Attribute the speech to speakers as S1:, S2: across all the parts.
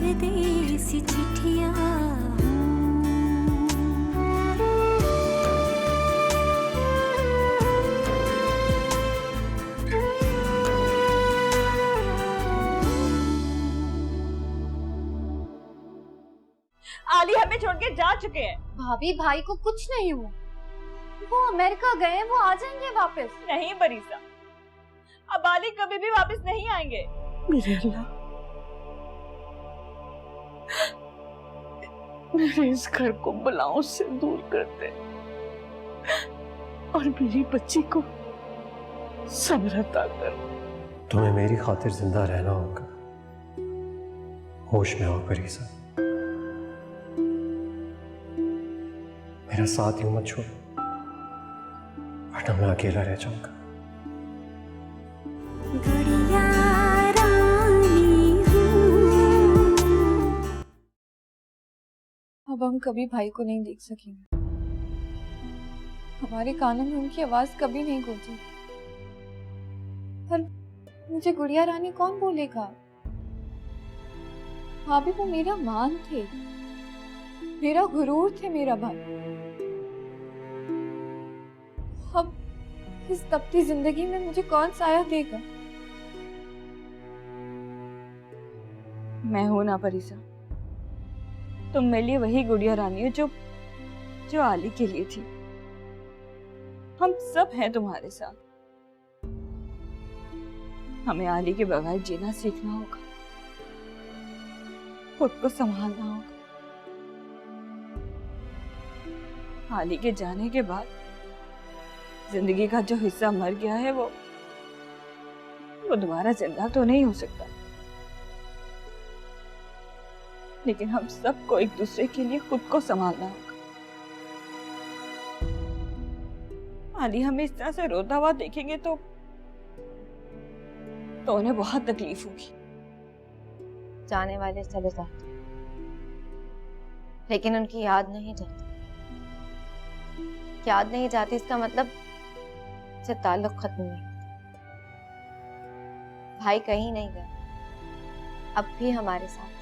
S1: परदेसी चिट्ठियां।
S2: आली हमें छोड़ के जा चुके हैं।
S3: भाभी भाई को कुछ नहीं हुआ, वो अमेरिका गए, वो आ जाएंगे वापस।
S2: नहीं बरीसा, अब आली कभी भी वापस नहीं आएंगे।
S4: मेरे अल्लाह, मेरे इस घर को बलाओं से दूर कर दे और मेरी बच्ची को सब्र अता कर।
S5: तुम्हें मेरी खातिर जिंदा रहना होगा। होश में आओ बरीसा, मेरा साथ यूं मत छोड़, वरना मैं अकेला रह जाऊंगा।
S3: अब हम कभी भाई को नहीं देख सकेंगे, हमारे कानों में उनकी आवाज कभी नहीं गूंजी। पर मुझे गुड़िया रानी कौन बोलेगा? भाभी वो मेरा मान थे, मेरा गुरूर थे, मेरा भाई। अब इस तपती जिंदगी में मुझे कौन साया देगा?
S2: मैं हूं ना बरीसा, तुम मेरे लिए वही गुड़िया रानी हो जो आली के लिए थी। हम सब हैं तुम्हारे साथ। हमें आली के बगैर जीना सीखना होगा, खुद को संभालना होगा। आली के जाने के बाद जिंदगी का जो हिस्सा मर गया है वो दोबारा जिंदा तो नहीं हो सकता, लेकिन हम सबको एक दूसरे के लिए खुद को संभालना होगा। आली हमें इस तरह से रोता हुआ देखेंगे तो उन्हें बहुत तकलीफ होगी।
S6: जाने वाले चले जाते, लेकिन उनकी याद नहीं जाती। याद नहीं जाती इसका मतलब से ताल्लुक खत्म नहीं। भाई कहीं नहीं गए, अब भी हमारे साथ।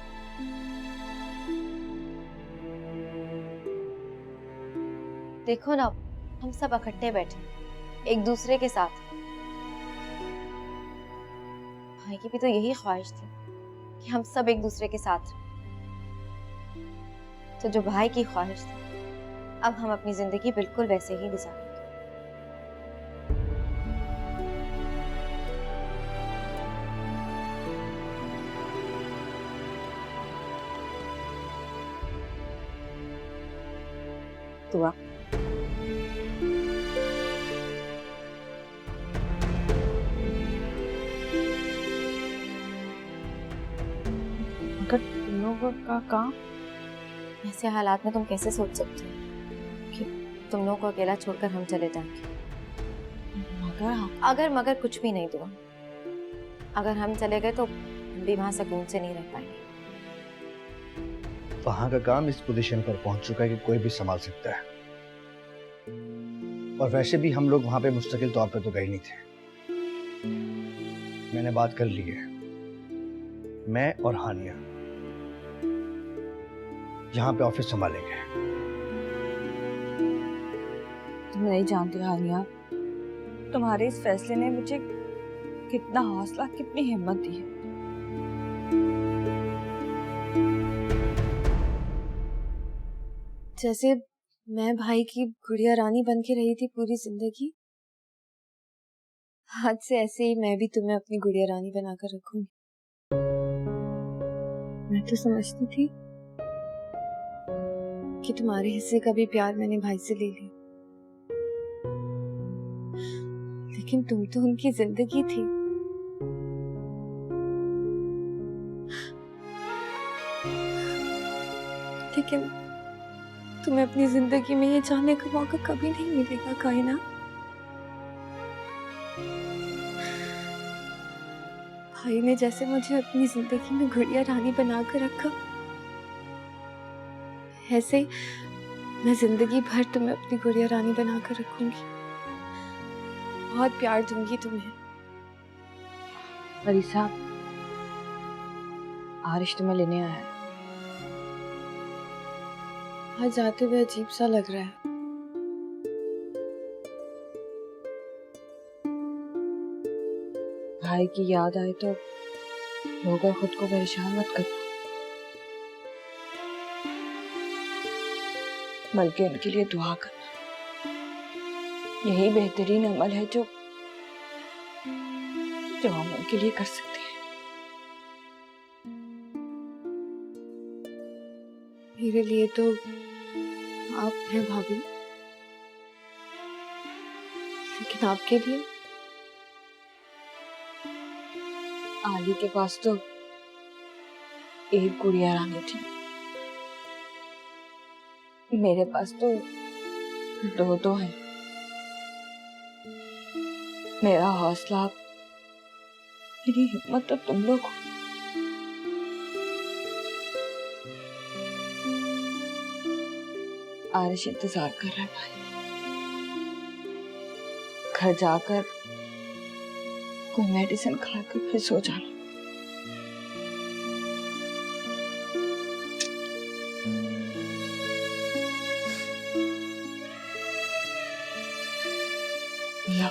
S6: देखो ना, हम सब इकट्ठे बैठे एक दूसरे के साथ। भाई की भी तो यही ख्वाहिश थी कि हम सब एक दूसरे के साथ। तो जो भाई की ख्वाहिश थी, अब हम अपनी जिंदगी बिल्कुल वैसे ही गुजारेंगे।
S2: दुआ।
S4: अगर तुम लोगों का काम,
S6: ऐसे हालात में तुम कैसे सोच सकते हो कि तुम लोगों को अकेला छोड़कर हम चले जाएंगे? अगर मगर कुछ भी नहीं दुआ। अगर हम चले गए तो हम भी वहां सुकून से नहीं रह पाएंगे।
S7: वहां का काम इस पोजीशन पर पहुंच चुका है कि कोई भी संभाल सकता है। और वैसे भी हम लोग वहां पे मुस्तकिल तौर पे तो गए नहीं थे। मैंने बात कर ली है, मैं और हानिया यहाँ पे ऑफिस संभालेंगे।
S2: तुम नहीं जानती हानिया, तुम्हारे इस फैसले ने मुझे कितना हौसला, कितनी हिम्मत दी है।
S3: जैसे मैं भाई की गुड़िया रानी बन के रही थी पूरी जिंदगी, आज से ऐसे ही मैं भी तुम्हें अपनी गुड़िया रानी बनाकर रखूंगी। मैं तो समझती थी कि तुम्हारे हिस्से का भी प्यार मैंने भाई से ले लिया, लेकिन तुम तो उनकी जिंदगी थी। लेकिन तुम्हें अपनी जिंदगी में ये जानने का मौका कभी नहीं मिलेगा कायना। भाई ने जैसे मुझे अपनी जिंदगी में गुड़िया रानी बनाकर रखा, ऐसे मैं जिंदगी भर तुम्हें अपनी गुड़िया रानी बनाकर रखूंगी। बहुत प्यार दूंगी तुम्हें।
S2: बरीसा, आरिश तुम्हें लेने आया है।
S3: आज जाते हुए अजीब सा लग रहा है।
S2: भाई की याद आए तो रोकर खुद को परेशान मत करना, बल्कि उनके लिए दुआ करना। यही बेहतरीन अमल है जो हम उनके लिए कर सकते हैं।
S3: मेरे लिए तो आप हैं भाभी, लेकिन आपके लिए?
S2: आली के पास तो एक गुड़िया रानी थी, मेरे पास तो दो है। मेरा हौसला, मेरी हिम्मत तो तुम लोग हो। आरिश इंतजार कर रहा है भाई, घर जाकर कोई मेडिसिन खाकर फिर सो जाना। ला।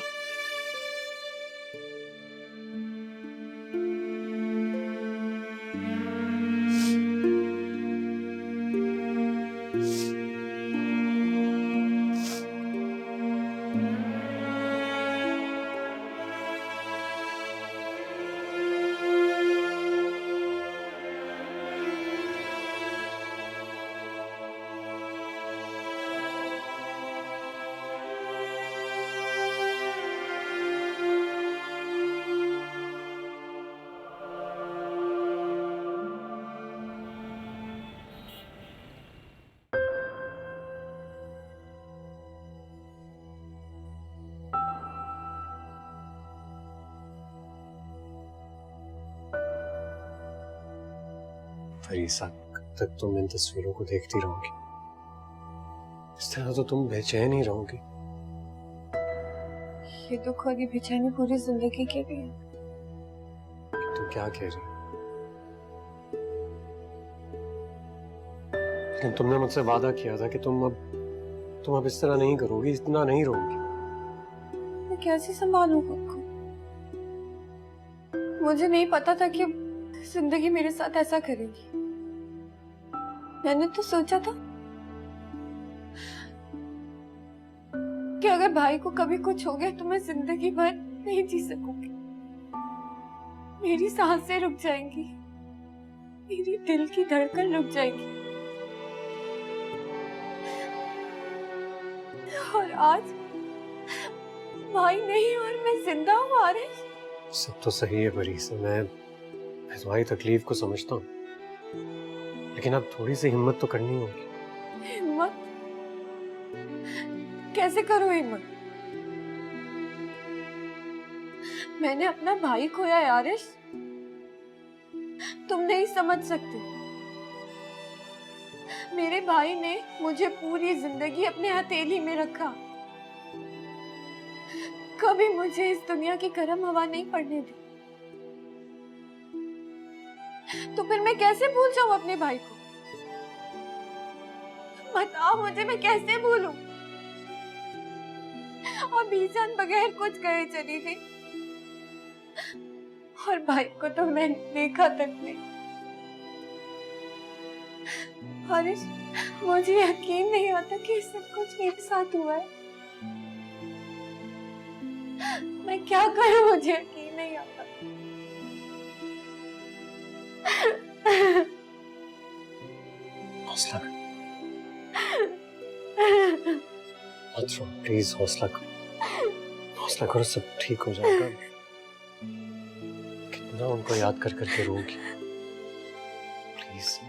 S5: फरीसा, कब तक तुम इन तस्वीरों को देखती रहोगी? इस तरह तो तुम बेचैन ही रहोगी।
S3: ये दुख और ये बेचैनी पूरी जिंदगी के लिए है।
S5: तुम क्या कह रही हो? लेकिन तुमने मुझसे वादा किया था कि तुम अब इस तरह नहीं करोगी, इतना नहीं रोगी।
S3: मैं कैसे संभालूं खुद को? मुझे नहीं पता था कि जिंदगी मेरे साथ ऐसा करेगी। मैंने तो सोचा था कि अगर भाई को कभी कुछ हो गया तो मैं जिंदगी भर नहीं जी सकूंगी। मेरी सांसें रुक जाएंगी, मेरी दिल की धड़कन रुक जाएगी। और आज भाई नहीं और मैं जिंदा हूँ आरिश।
S5: सब तो सही है फरीसा, मैं तुम्हारी तकलीफ को समझता हूँ, लेकिन अब थोड़ी सी हिम्मत तो करनी होगी।
S3: हिम्मत? कैसे करूं हिम्मत? मैंने अपना भाई खोया है आरिश, तुम नहीं समझ सकते। मेरे भाई ने मुझे पूरी जिंदगी अपने हथेली में रखा, कभी मुझे इस दुनिया की गर्म हवा नहीं पड़ने दी। तो फिर मैं कैसे भूल जाऊं अपने भाई को? बताओ मुझे, मैं कैसे भूलूं? और बीजान बगैर कुछ कहे चली गई, और भाई को तो मैंने देखा तक नहीं। हरीश, मुझे यकीन नहीं आता कि सब कुछ मेरे साथ हुआ है। मैं क्या करूं, मुझे यकीन नहीं आता।
S5: हौसला कर, मत रो प्लीज, हौसला करो, हौसला करो, सब ठीक हो जाएगा। कितना उनको याद कर करके रोगी, प्लीज।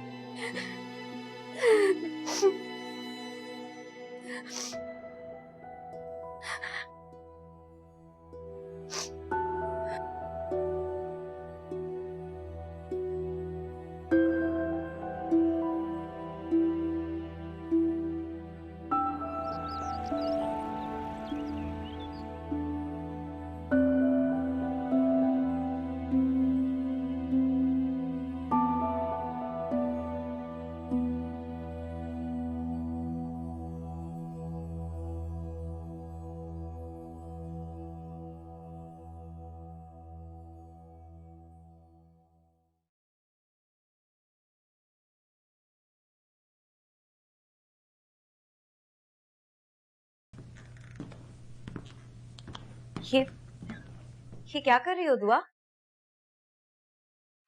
S6: ये क्या कर रही हो दुआ?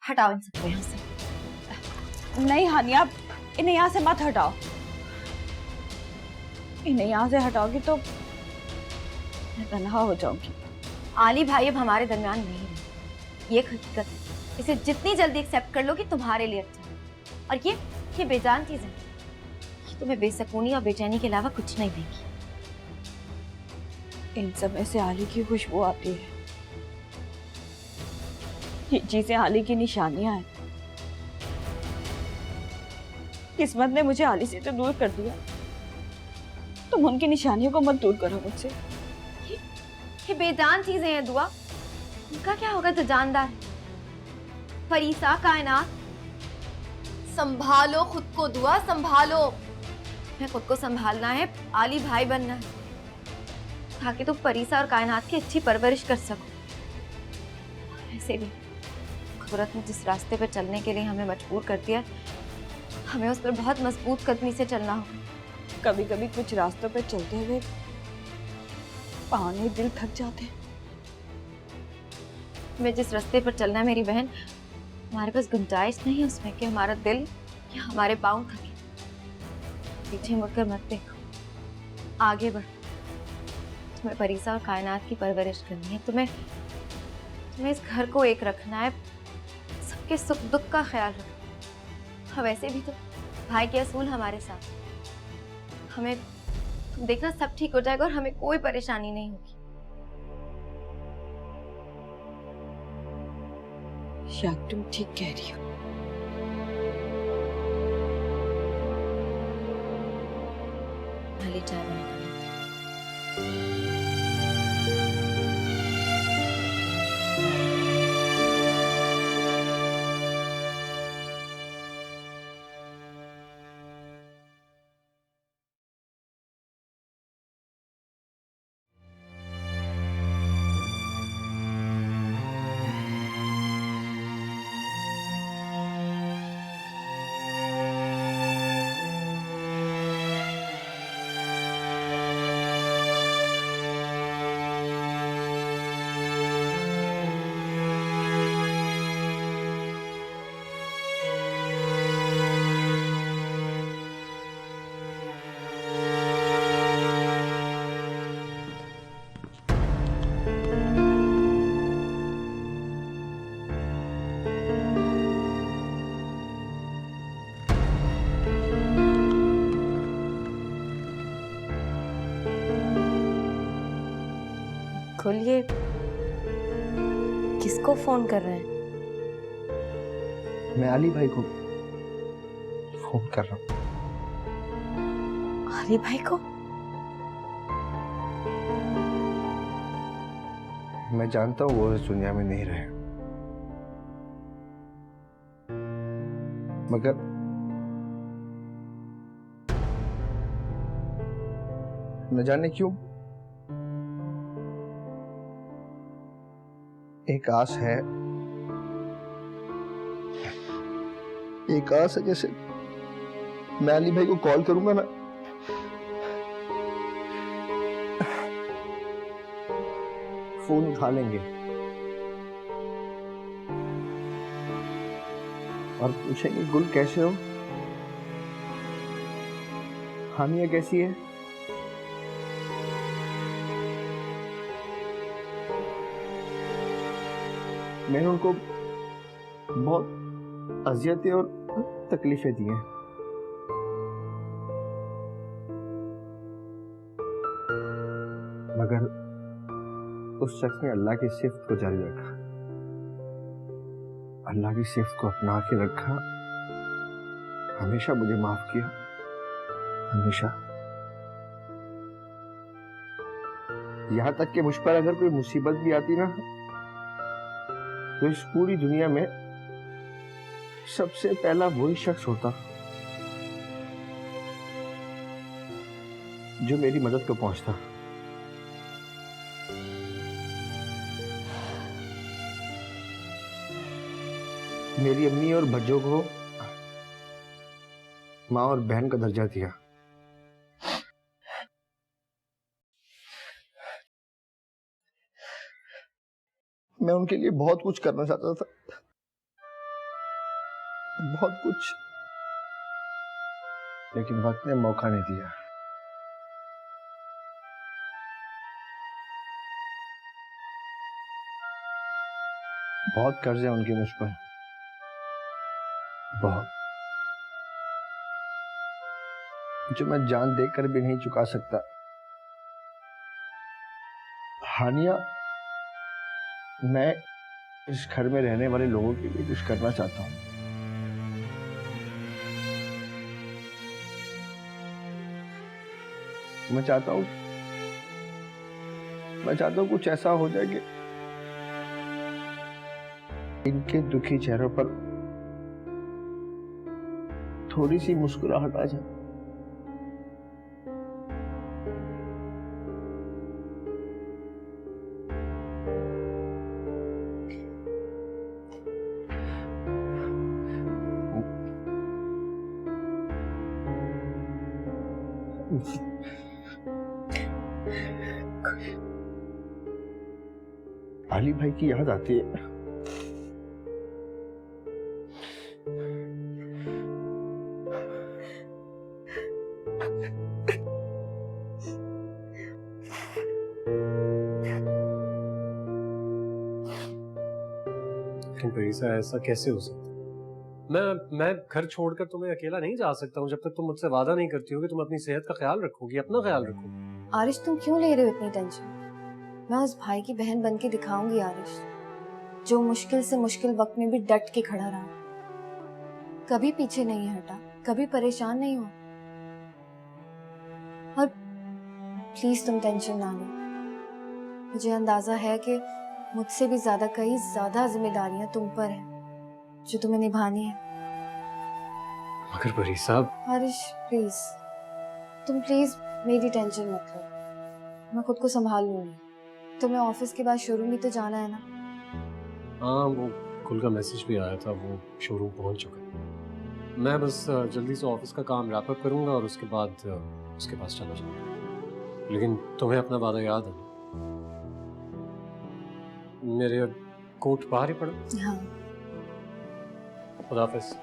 S6: हटाओ इन सबको यहाँ से।
S2: नहीं हानिया, इन्हें यहाँ से मत हटाओ। इन्हें यहाँ से हटाओगी तो मैं तन्हा हो जाऊंगी।
S6: आली भाई अब हमारे दरमियान नहीं है, ये हकीकत है। इसे जितनी जल्दी एक्सेप्ट कर लो कि तुम्हारे लिए अच्छा है। और ये बेजान चीज है, ये तुम्हें बेसकूनी और बेचैनी के अलावा कुछ नहीं देगी।
S2: इन सब में से आली की खुशबू आती है। ये चीजें आली की निशानियां हैं। किस्मत ने मुझे आली से तो दूर कर दिया, तुम उनकी निशानियों को मत दूर करो मुझसे।
S6: ये बेजान चीजें हैं दुआ, उनका क्या होगा तो जानदार। फरीसा, कायनात, संभालो खुद को दुआ, संभालो। मैं खुद को संभालना है, आली भाई बनना है, ताकि तुम फरीसा और कायनात की अच्छी परवरिश कर सको। ऐसे भी कुदरत ने जिस रास्ते पर चलने के लिए हमें मजबूर कर दिया, हमें उस पर बहुत मजबूत कदमी से चलना होगा।
S2: कभी कभी कुछ रास्तों पर चलते हुए पाँव दिल थक जाते हैं।
S6: हमें जिस रास्ते पर चलना है मेरी बहन, हमारे पास गुंजाइश नहीं है उसमें कि हमारा दिल या हमारे पाँव थके। पीछे मुड़कर मत देखो, आगे बढ़ो। तुम्हें फरीसा और कायनात की परवरिश करनी है, तुम्हें इस घर को एक रखना है, सबके सुख दुख का ख्याल रखना है। वैसे भी तो भाई के असूल हमारे साथ, हमें तुम देखना सब ठीक हो जाएगा और हमें कोई परेशानी नहीं होगी।
S2: शायद तुम ठीक कह रही हो।
S6: भले चाय बना कर लेते हैं। खोलिए, किसको फोन कर रहे हैं?
S7: मैं अली भाई को फोन कर रहा हूँ।
S6: अली भाई को?
S7: मैं जानता हूँ वो इस दुनिया में नहीं रहे, मगर न जाने क्यों एक आस है, जैसे मैं अली भाई को कॉल करूंगा ना, फोन उठा लेंगे और पूछेंगे गुल कैसे हो, हानिया कैसी है। मैंने उनको बहुत अजियतें और तकलीफें दी हैं, मगर उस शख्स ने अल्लाह की सिफ्त को जारी रखा, अल्लाह की सिफ्त को अपना के रखा, हमेशा मुझे माफ किया, हमेशा। यहां तक कि मुझ पर अगर कोई मुसीबत भी आती ना, तो इस पूरी दुनिया में सबसे पहला वही शख्स होता जो मेरी मदद को पहुंचता। मेरी अम्मी और बच्चों को माँ और बहन का दर्जा दिया। मैं उनके लिए बहुत कुछ करना चाहता था, बहुत कुछ, लेकिन वक्त ने मौका नहीं दिया। बहुत कर्ज है उनके मुझ पर, बहुत, जो मैं जान देकर भी नहीं चुका सकता। हानिया, मैं इस घर में रहने वाले लोगों के लिए कुछ करना चाहता हूँ। मैं चाहता हूँ कुछ ऐसा हो जाए कि इनके दुखी चेहरों पर थोड़ी सी मुस्कुराहट आ जाए। आली भाई की याद आती है।
S5: लेकिन परीसा, ऐसा कैसे हो सकता है? मैं घर छोड़कर तुम्हें अकेला नहीं जा सकता हूँ जब तक तुम मुझसे वादा नहीं करती हो कि तुम अपनी सेहत का ख्याल रखोगी, अपना ख्याल रखोगी।
S6: आरिश, तुम क्यों ले रहे हो इतनी टेंशन? मैं उस भाई की बहन बन के दिखाऊंगी आरिश, जो मुश्किल से मुश्किल वक्त में भी डट के खड़ा रहा, कभी पीछे नहीं हटा, कभी परेशान नहीं हुआ। और प्लीज तुम टेंशन ना लो। मुझे अंदाजा है कि मुझसे भी कई ज्यादा जिम्मेदारियां तुम पर हैं, जो तुम्हें निभानी है।
S5: मगर परीसा,
S6: आरिश प्लीज, तुम प्लीज मेरी टेंशन मत लो, मैं खुद को संभाल लूंगी। तुम्हें ऑफिस के बाद शोरूम भी तो जाना है ना?
S5: हाँ, वो कुल का मैसेज भी आया था, वो शोरूम पहुंच चुका है। मैं बस जल्दी से ऑफिस का काम रैप अप करूंगा और उसके बाद उसके पास चला जाऊंगा। लेकिन तुम्हें अपना वादा याद है? मेरे कोट बाहर ही पड़ा।
S6: हाँ।
S5: खुदा हाफिज।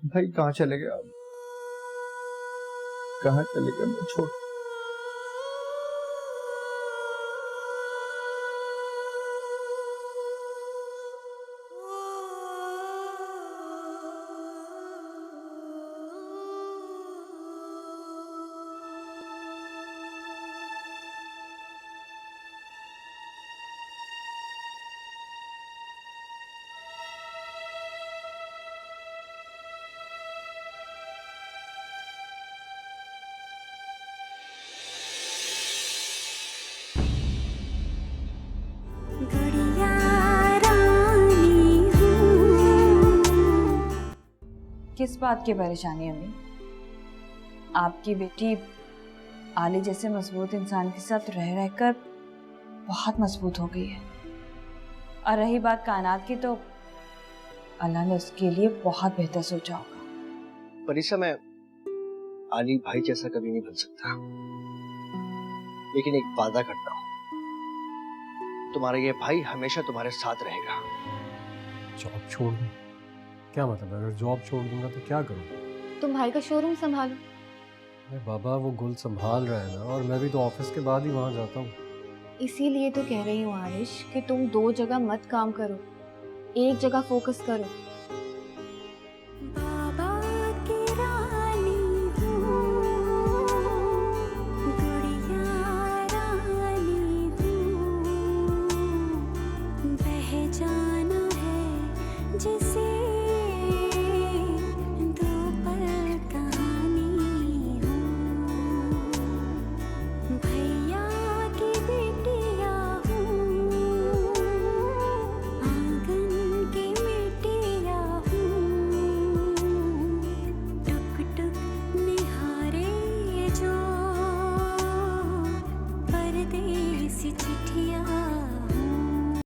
S7: भाई कहाँ चले गए आप? कहाँ चले गए? मैं छोड़।
S1: गुड़िया रानी हूँ।
S2: किस बात की परेशानी अम्मी? आपकी बेटी आली जैसे मजबूत इंसान के साथ रह रहकर बहुत मजबूत हो गई है। और रही बात कायनात की, तो अल्लाह ने उसके लिए बहुत बेहतर सोचा होगा।
S8: परिसा, मैं आली भाई जैसा कभी नहीं बन सकता, लेकिन एक वादा करता हूँ, तुम्हारा ये भाई हमेशा तुम्हारे साथ रहेगा।
S5: जॉब छोड़ दूँ? क्या मतलब, अगर जॉब छोड़ दूंगा तो क्या करूँ?
S6: तुम भाई का शोरूम संभालो।
S5: अरे बाबा, वो गुल संभाल रहा है ना, और मैं भी तो ऑफिस के बाद ही वहाँ जाता हूँ।
S6: इसीलिए तो कह रही हूँ आरिश कि तुम 2 जगह मत काम करो, एक जगह फोकस करो।